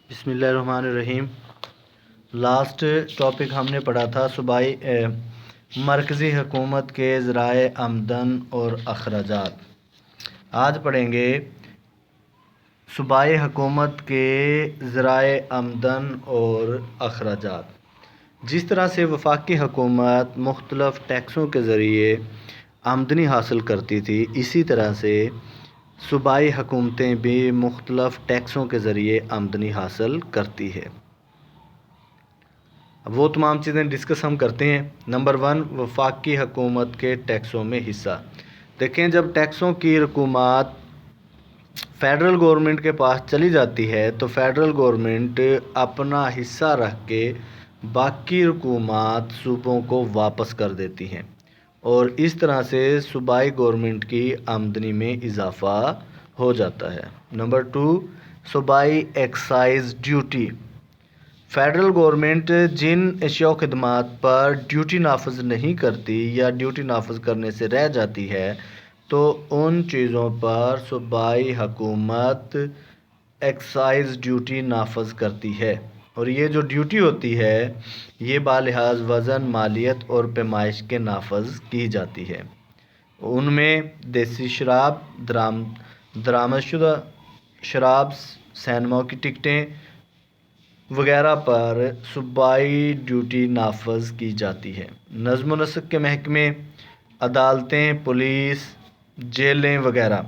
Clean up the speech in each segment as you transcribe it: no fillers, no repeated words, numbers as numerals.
بسم اللہ الرحمن الرحیم۔ لاسٹ ٹاپک ہم نے پڑھا تھا صوبائی مرکزی حکومت کے ذرائع آمدن اور اخراجات۔ آج پڑھیں گے صوبائی حکومت کے ذرائع آمدن اور اخراجات۔ جس طرح سے وفاقی حکومت مختلف ٹیکسوں کے ذریعے آمدنی حاصل کرتی تھی، اسی طرح سے صوبائی حکومتیں بھی مختلف ٹیکسوں کے ذریعے آمدنی حاصل کرتی ہے۔ اب وہ تمام چیزیں ڈسکس ہم کرتے ہیں۔ نمبر 1، وفاقی حکومت کے ٹیکسوں میں حصہ۔ دیکھیں، جب ٹیکسوں کی رقومات فیڈرل گورنمنٹ کے پاس چلی جاتی ہے تو فیڈرل گورنمنٹ اپنا حصہ رکھ کے باقی رقومات صوبوں کو واپس کر دیتی ہیں، اور اس طرح سے صوبائی گورنمنٹ کی آمدنی میں اضافہ ہو جاتا ہے۔ نمبر 2، صوبائی ایکسائز ڈیوٹی۔ فیڈرل گورنمنٹ جن اشیاء و خدمات پر ڈیوٹی نافذ نہیں کرتی یا ڈیوٹی نافذ کرنے سے رہ جاتی ہے تو ان چیزوں پر صوبائی حکومت ایکسائز ڈیوٹی نافذ کرتی ہے، اور یہ جو ڈیوٹی ہوتی ہے یہ بالحاظ وزن، مالیت اور پیمائش کے نافذ کی جاتی ہے۔ ان میں دیسی شراب، درآمد شدہ شراب، سینما کی ٹکٹیں وغیرہ پر صوبائی ڈیوٹی نافذ کی جاتی ہے۔ نظم و نسق کے محکمے، عدالتیں، پولیس، جیلیں وغیرہ،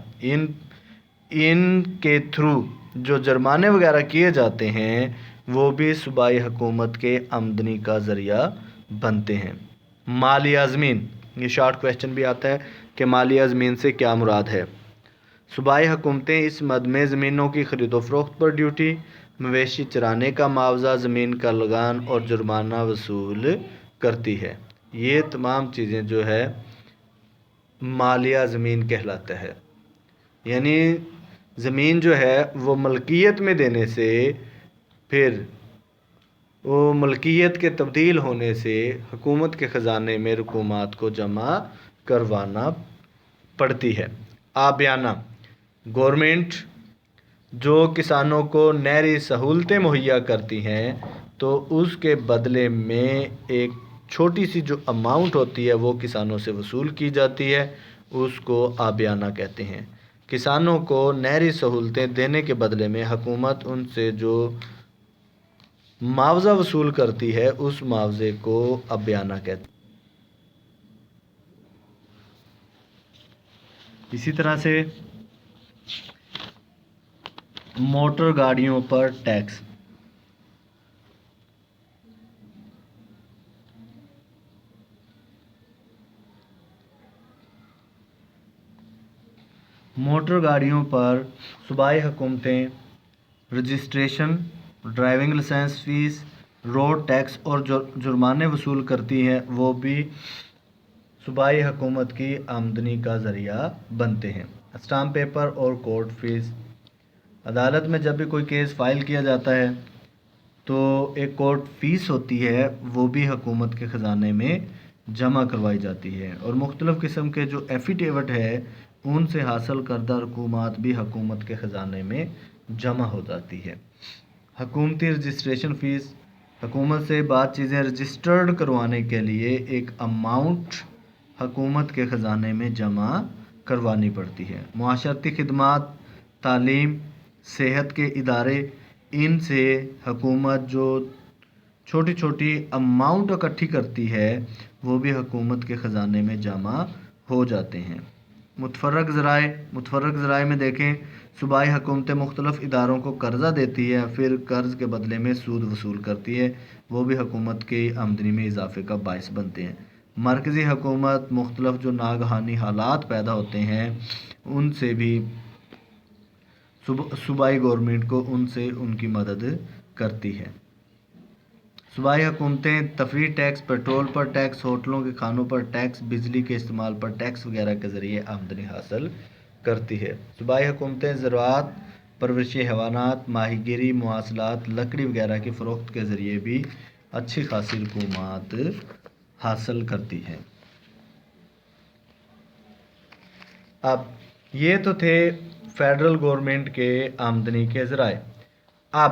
ان کے تھرو جو جرمانے وغیرہ کیے جاتے ہیں وہ بھی صوبائی حکومت کے آمدنی کا ذریعہ بنتے ہیں۔ مالیہ زمین، یہ شارٹ کویسچن بھی آتا ہے کہ مالیہ زمین سے کیا مراد ہے۔ صوبائی حکومتیں اس مد میں زمینوں کی خرید و فروخت پر ڈیوٹی، مویشی چرانے کا معاوضہ، زمین کا لگان اور جرمانہ وصول کرتی ہے۔ یہ تمام چیزیں جو ہے مالیہ زمین کہلاتا ہے۔ یعنی زمین جو ہے وہ ملکیت میں دینے سے، پھر وہ ملکیت کے تبدیل ہونے سے حکومت کے خزانے میں رقومات کو جمع کروانا پڑتی ہے۔ آبیانہ، گورنمنٹ جو کسانوں کو نہری سہولتیں مہیا کرتی ہیں تو اس کے بدلے میں ایک چھوٹی سی جو اماؤنٹ ہوتی ہے وہ کسانوں سے وصول کی جاتی ہے، اس کو آبیانہ کہتے ہیں۔ کسانوں کو نہری سہولتیں دینے کے بدلے میں حکومت ان سے جو معاوضہ وصول کرتی ہے اس معاوضے کو آبیانہ کہتے ہیں۔ اسی طرح سے موٹر گاڑیوں پر ٹیکس۔ موٹر گاڑیوں پر صوبائی حکومتیں registration, driving licence fees, road tax اور جرمانے وصول کرتی ہیں، وہ بھی صوبائی حکومت کی آمدنی کا ذریعہ بنتے ہیں۔ اسٹامپ پیپر اور کورٹ فیس۔ عدالت میں جب بھی کوئی کیس فائل کیا جاتا ہے تو ایک کورٹ فیس ہوتی ہے، وہ بھی حکومت کے خزانے میں جمع کروائی جاتی ہے، اور مختلف قسم کے جو ایفیڈیوٹ ہے ان سے حاصل کردہ رقومات بھی حکومت کے خزانے میں جمع ہو جاتی ہے۔ حکومتی رجسٹریشن فیس، حکومت سے بعض چیزیں رجسٹرڈ کروانے کے لیے ایک اماؤنٹ حکومت کے خزانے میں جمع کروانی پڑتی ہے۔ معاشرتی خدمات، تعلیم، صحت کے ادارے، ان سے حکومت جو چھوٹی چھوٹی اماؤنٹ اکٹھی کرتی ہے وہ بھی حکومت کے خزانے میں جمع ہو جاتے ہیں۔ متفرق ذرائع میں دیکھیں، صوبائی حکومتیں مختلف اداروں کو قرضہ دیتی ہے، پھر قرض کے بدلے میں سود وصول کرتی ہے، وہ بھی حکومت کی آمدنی میں اضافے کا باعث بنتے ہیں۔ مرکزی حکومت مختلف جو ناگہانی حالات پیدا ہوتے ہیں ان سے بھی صوبائی گورنمنٹ کو ان سے ان کی مدد کرتی ہے۔ صوبائی حکومتیں تفریح ٹیکس، پیٹرول پر ٹیکس، ہوٹلوں کے کھانوں پر ٹیکس، بجلی کے استعمال پر ٹیکس وغیرہ کے ذریعے آمدنی حاصل کرتی ہے۔ صوبائی حکومتیں زراعت، پرورشی حیوانات، ماہی گیری، مواصلات، لکڑی وغیرہ کی فروخت کے ذریعے بھی اچھی خاصی رقومات حاصل کرتی ہیں۔ اب یہ تو تھے فیڈرل گورنمنٹ کے آمدنی کے ذرائع۔ اب